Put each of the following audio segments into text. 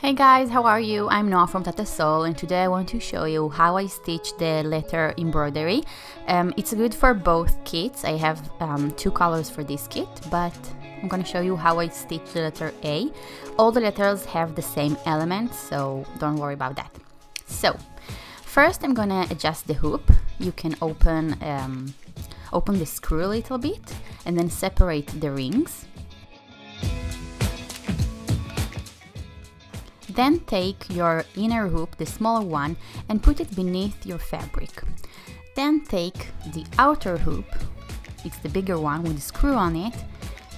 Hey guys, how are you? I'm Noah from Tata Soul, and today I want to show you how I stitch the letter embroidery. It's good for both kits. I have two colors for this kit, but I'm gonna show you how I stitch the letter A. All the letters have the same elements, so don't worry about that. So first I'm gonna adjust the hoop. You can open the screw a little bit and then separate the rings. Then take your inner hoop, the smaller one, and put it beneath your fabric. Then take the outer hoop, it's the bigger one with the screw on it,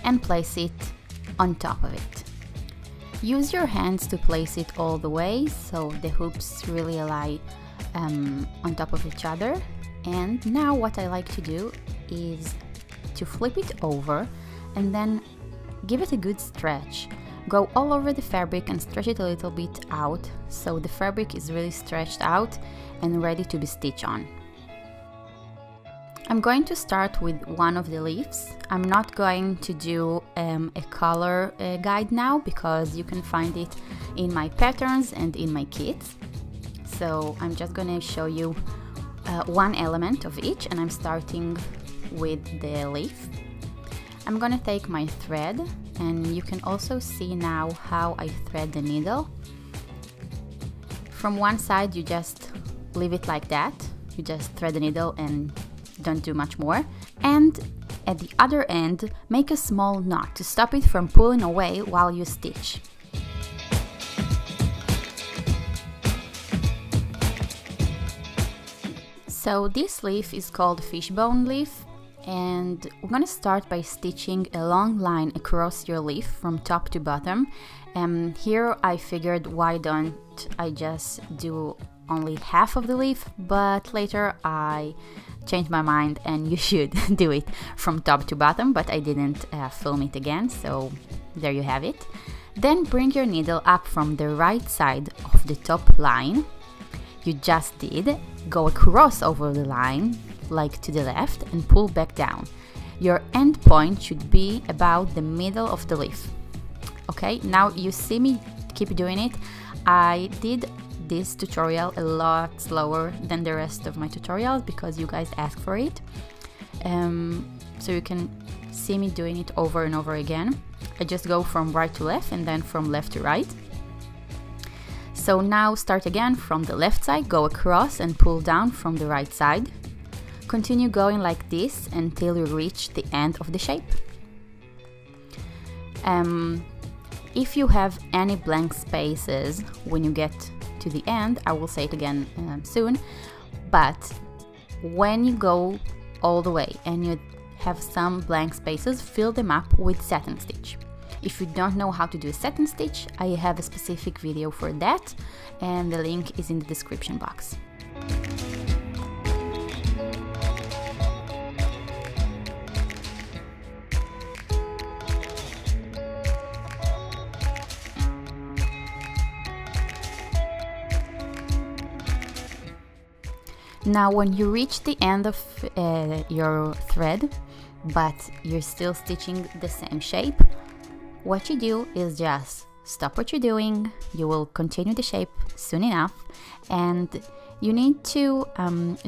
and place it on top of it. Use your hands to place it all the way so the hoops really lie on top of each other. And now what I like to do is to flip it over and then give it a good stretch. Go all over the fabric and stretch it a little bit out so the fabric is really stretched out and ready to be stitched on. I'm going to start with one of the leaves. I'm not going to do a color guide now because you can find it in my patterns and in my kits. So I'm just going to show you one element of each, and I'm starting with the leaf. I'm gonna take my thread, and you can also see now how I thread the needle. From one side you just leave it like that, you just thread the needle and don't do much more. And at the other end, make a small knot to stop it from pulling away while you stitch. So this leaf is called fishbone leaf. And we're gonna start by stitching a long line across your leaf from top to bottom. Here I figured, why don't I just do only half of the leaf, but later I changed my mind and you should do it from top to bottom, but I didn't film it again, so there you have it. Then bring your needle up from the right side of the top line. You just did. Go across over the line, like to the left, and pull back down. Your end point should be about the middle of the leaf. Okay, now you see me keep doing it. I did this tutorial a lot slower than the rest of my tutorials because you guys asked for it. So you can see me doing it over and over again. I just go from right to left and then from left to right. So now start again from the left side, go across and pull down from the right side. Continue going like this until you reach the end of the shape. If you have any blank spaces when you get to the end, I will say it again soon, but when you go all the way and you have some blank spaces, fill them up with satin stitch. If you don't know how to do a satin stitch, I have a specific video for that, and the link is in the description box. Now when you reach the end of your thread, but you're still stitching the same shape, what you do is just stop what you're doing. You will continue the shape soon enough, and you need to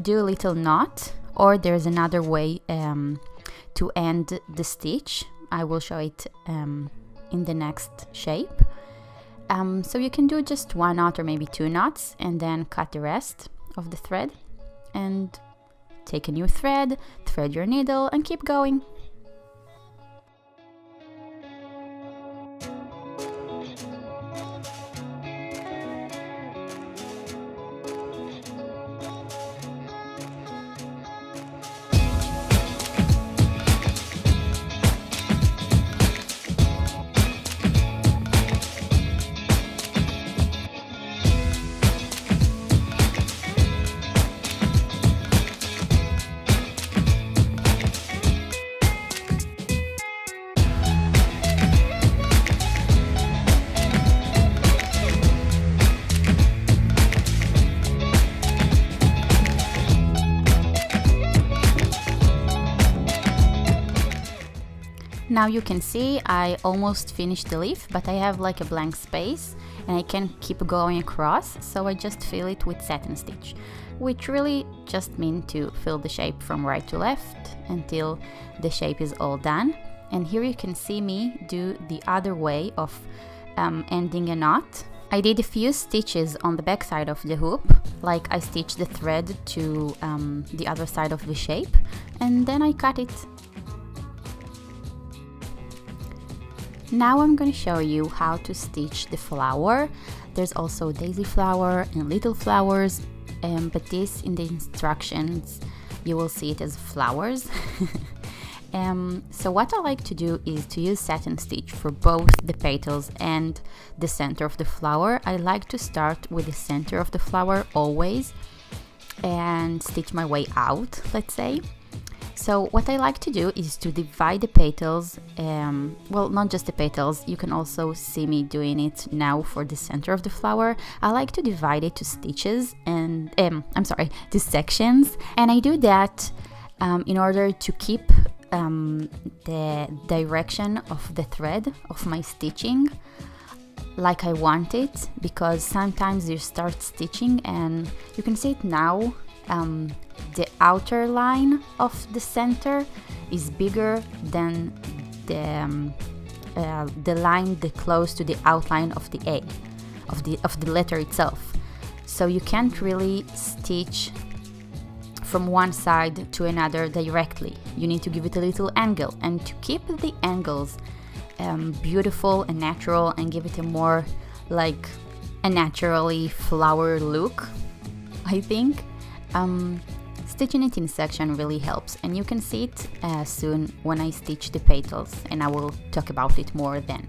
do a little knot, or there's another way to end the stitch. I will show it in the next shape. So you can do just one knot or maybe two knots and then cut the rest of the thread and take a new thread, thread your needle and keep going. Now you can see I almost finished the leaf, but I have like a blank space and I can keep going across, so I just fill it with satin stitch, which really just mean to fill the shape from right to left until the shape is all done. And here you can see me do the other way of ending a knot. I did a few stitches on the back side of the hoop, like I stitched the thread to the other side of the shape, and then I cut it. Now I'm going to show you how to stitch the flower. There's also daisy flower and little flowers, but this in the instructions you will see it as flowers. So what I like to do is to use satin stitch for both the petals and the center of the flower. I like to start with the center of the flower always and stitch my way out, let's say. So what I like to do is to divide the petals, well, not just the petals, you can also see me doing it now for the center of the flower. I like to divide it to stitches and, to sections, and I do that in order to keep the direction of the thread of my stitching like I want it, because sometimes you start stitching and you can see it now, the outer line of the center is bigger than the line that close to the outline of the A, of the letter itself. So you can't really stitch from one side to another directly. You need to give it a little angle, and to keep the angles beautiful and natural and give it a more like a naturally flower look, I think, stitching it in section really helps, and you can see it soon when I stitch the petals, and I will talk about it more then.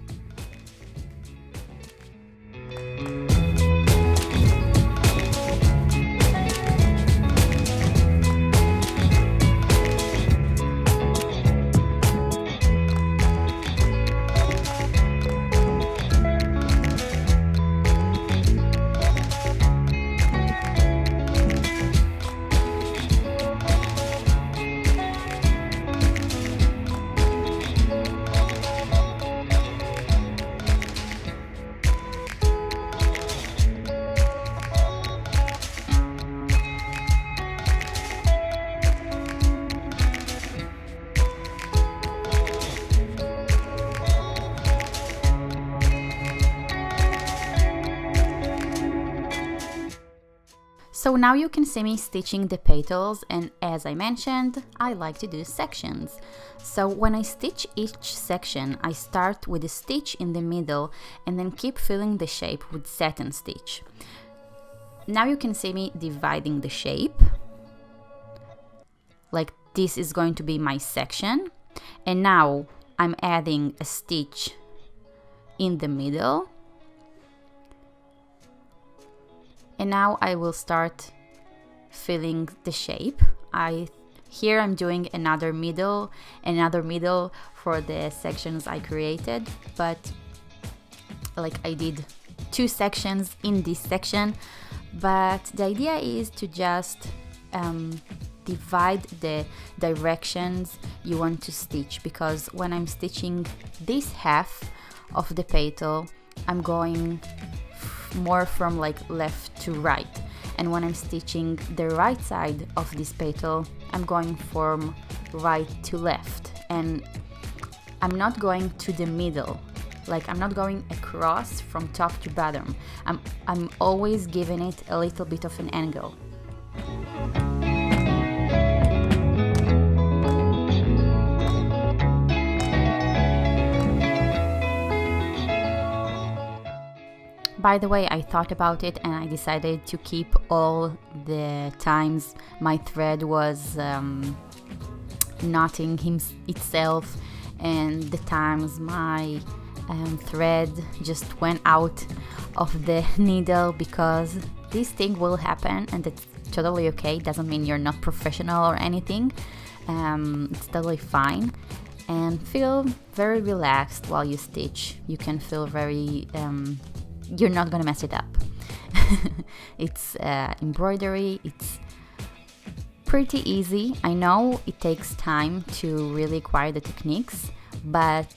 So now you can see me stitching the petals, and as I mentioned, I like to do sections. So when I stitch each section, I start with a stitch in the middle and then keep filling the shape with satin stitch. Now you can see me dividing the shape. Like this is going to be my section, and now I'm adding a stitch in the middle. And now I will start filling the shape. Here I'm doing another middle for the sections I created, but like I did 2 sections in this section. But the idea is to just divide the directions you want to stitch, because when I'm stitching this half of the petal, I'm going more from like left to right, and when I'm stitching the right side of this petal, I'm going from right to left, and I'm not going to the middle, like I'm not going across from top to bottom. I'm always giving it a little bit of an angle. By the way, I thought about it and I decided to keep all the times my thread was knotting itself, and the times my thread just went out of the needle, because this thing will happen and it's totally okay. It doesn't mean you're not professional or anything. It's totally fine, and feel very relaxed while you stitch. You can feel very you're not gonna mess it up. It's embroidery. It's pretty easy. I know it takes time to really acquire the techniques, but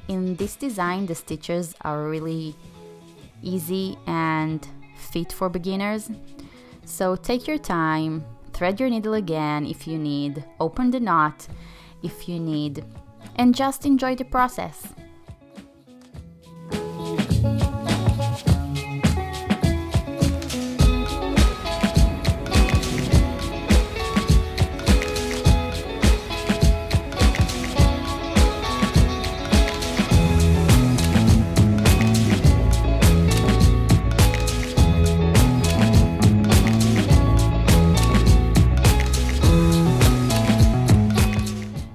in this design the stitches are really easy and fit for beginners. So take your time, thread your needle again if you need, open the knot if you need, and just enjoy the process.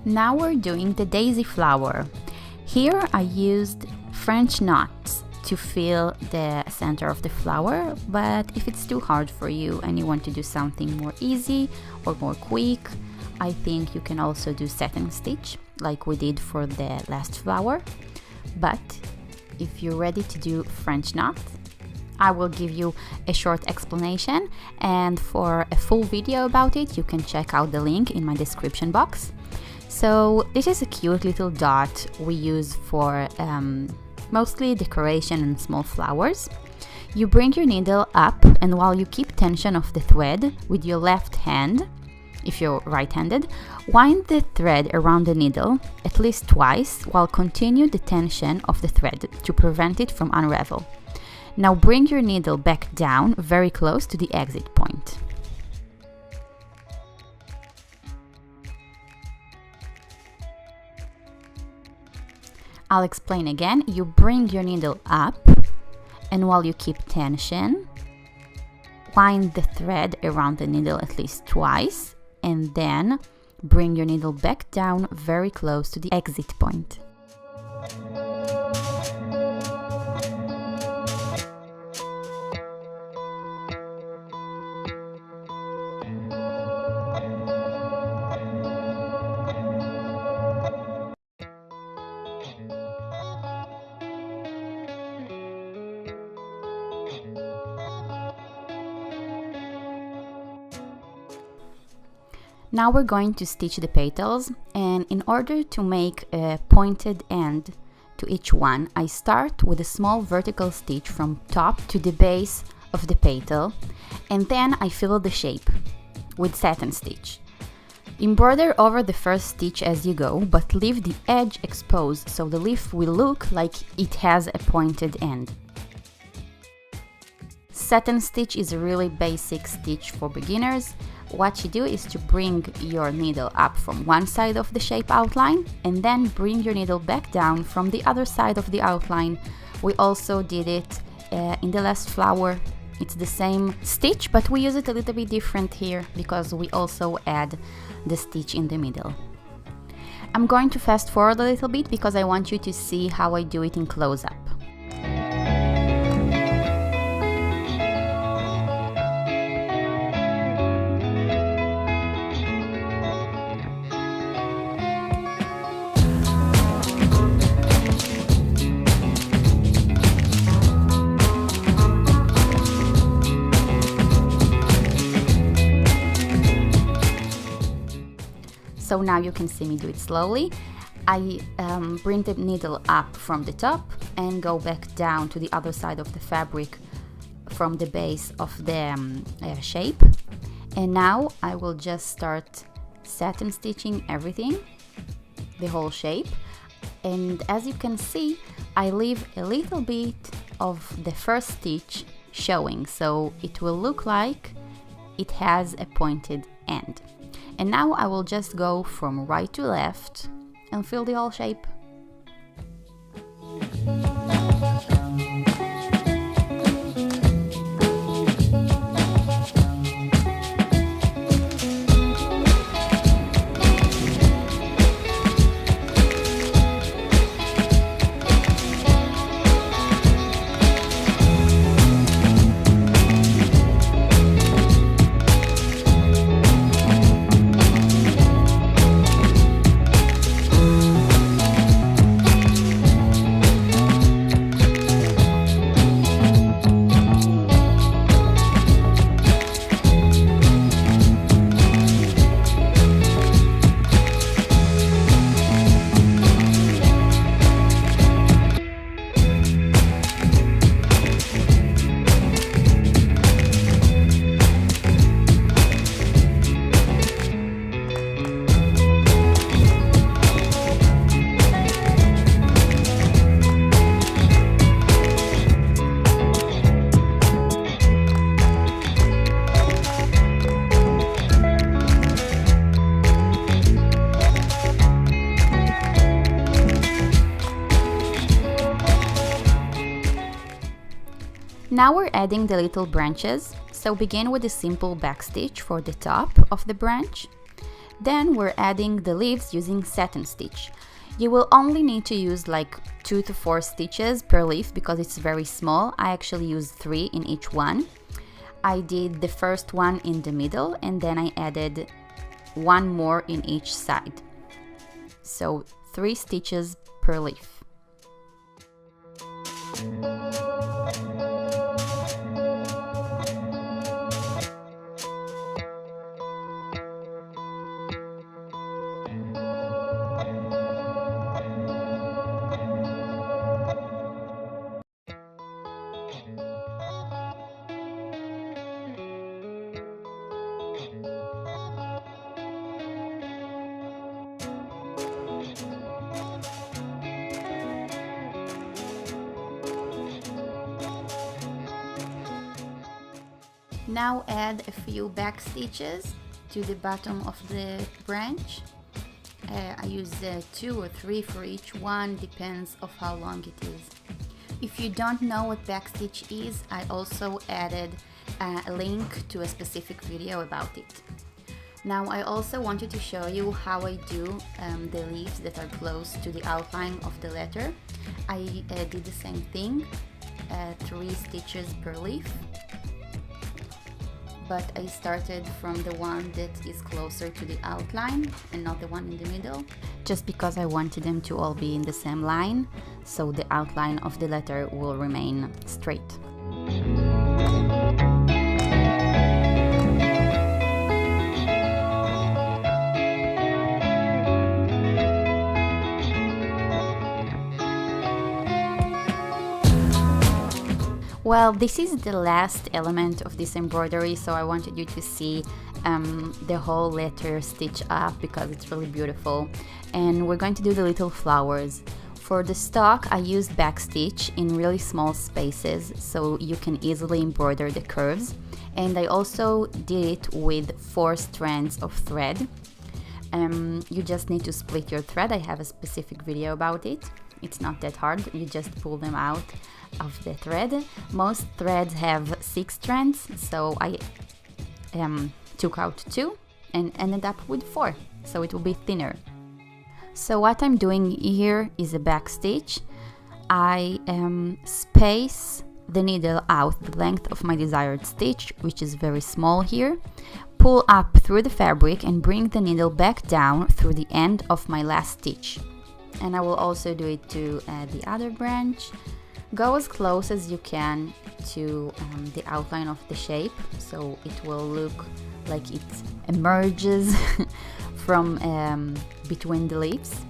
Now we're doing the daisy flower. Here I used French knots to fill the center of the flower, but if it's too hard for you and you want to do something more easy or more quick, I think you can also do satin stitch like we did for the last flower. But if you're ready to do French knots, I will give you a short explanation, and for a full video about it you can check out the link in my description box. So this is a cute little dot we use for mostly decoration and small flowers. You bring your needle up, and while you keep tension of the thread with your left hand, if you're right-handed, wind the thread around the needle at least twice while continue the tension of the thread to prevent it from unravel. Now bring your needle back down very close to the exit point. I'll explain again. You bring your needle up, and while you keep tension, wind the thread around the needle at least twice, and then bring your needle back down very close to the exit point. Now we're going to stitch the petals, and in order to make a pointed end to each one, I start with a small vertical stitch from top to the base of the petal, and then I fill the shape with satin stitch. Embroider over the first stitch as you go, but leave the edge exposed so the leaf will look like it has a pointed end. Satin stitch is a really basic stitch for beginners. What you do is to bring your needle up from one side of the shape outline, and then bring your needle back down from the other side of the outline. We also did it in the last flower. It's the same stitch, but we use it a little bit different here because we also add the stitch in the middle. I'm going to fast forward a little bit because I want you to see how I do it in close-up. So now you can see me do it slowly. I bring the needle up from the top and go back down to the other side of the fabric from the base of the shape. And now I will just start satin stitching everything, the whole shape. And as you can see, I leave a little bit of the first stitch showing, so it will look like it has a pointed end. And now I will just go from right to left and fill the whole shape. Now we're adding the little branches, so begin with a simple backstitch for the top of the branch. Then we're adding the leaves using satin stitch. You will only need to use like 2 to 4 stitches per leaf because it's very small. I actually used 3 in each one. I did the first one in the middle and then I added 1 more in each side. So 3 stitches per leaf. Now add a few back stitches to the bottom of the branch. I use 2 or 3 for each one, depends of how long it is. If you don't know what backstitch is, I also added a link to a specific video about it. Now I also wanted to show you how I do the leaves that are close to the outline of the letter. I did the same thing, 3 stitches per leaf. But I started from the one that is closer to the outline and not the one in the middle, just because I wanted them to all be in the same line, so the outline of the letter will remain straight. Well, this is the last element of this embroidery, so I wanted you to see the whole letter stitch up because it's really beautiful. And we're going to do the little flowers. For the stock, I used backstitch in really small spaces so you can easily embroider the curves. And I also did it with 4 strands of thread. You just need to split your thread. I have a specific video about it. It's not that hard, you just pull them out of the thread. Most threads have 6 strands, so I took out 2 and ended up with 4, so it will be thinner. So what I'm doing here is a back stitch. I space the needle out the length of my desired stitch, which is very small here, pull up through the fabric and bring the needle back down through the end of my last stitch. And I will also do it to the other branch. Go as close as you can to the outline of the shape, so it will look like it emerges from between the leaves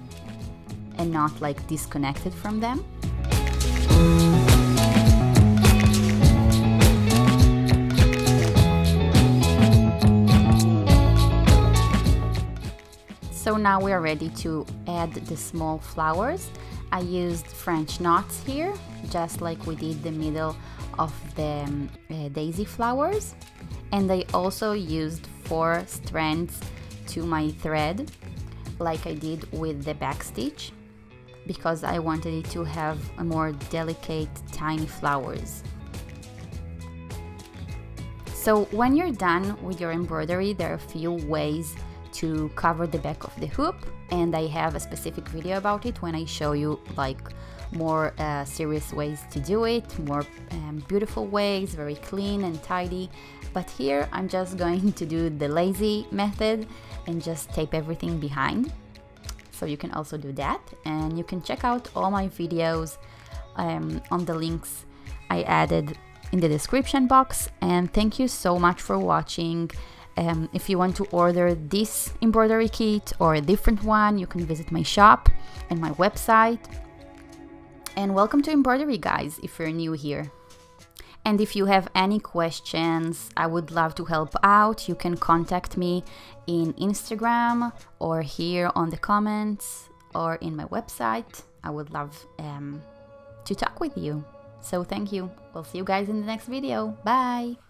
and not like disconnected from them. So now we are ready to add the small flowers. I used French knots here, just like we did the middle of the daisy flowers. And I also used 4 strands to my thread, like I did with the back stitch, because I wanted it to have a more delicate, tiny flowers. So when you're done with your embroidery, there are a few ways to cover the back of the hoop, and I have a specific video about it when I show you like more serious ways to do it, more beautiful ways, very clean and tidy. But here I'm just going to do the lazy method and just tape everything behind. So you can also do that, and you can check out all my videos on the links I added in the description box. And thank you so much for watching. If you want to order this embroidery kit or a different one, you can visit my shop and my website. And welcome to Embroidery, guys, if you're new here. And if you have any questions, I would love to help out. You can contact me in Instagram or here on the comments or in my website. I would love to talk with you. So thank you. We'll see you guys in the next video. Bye!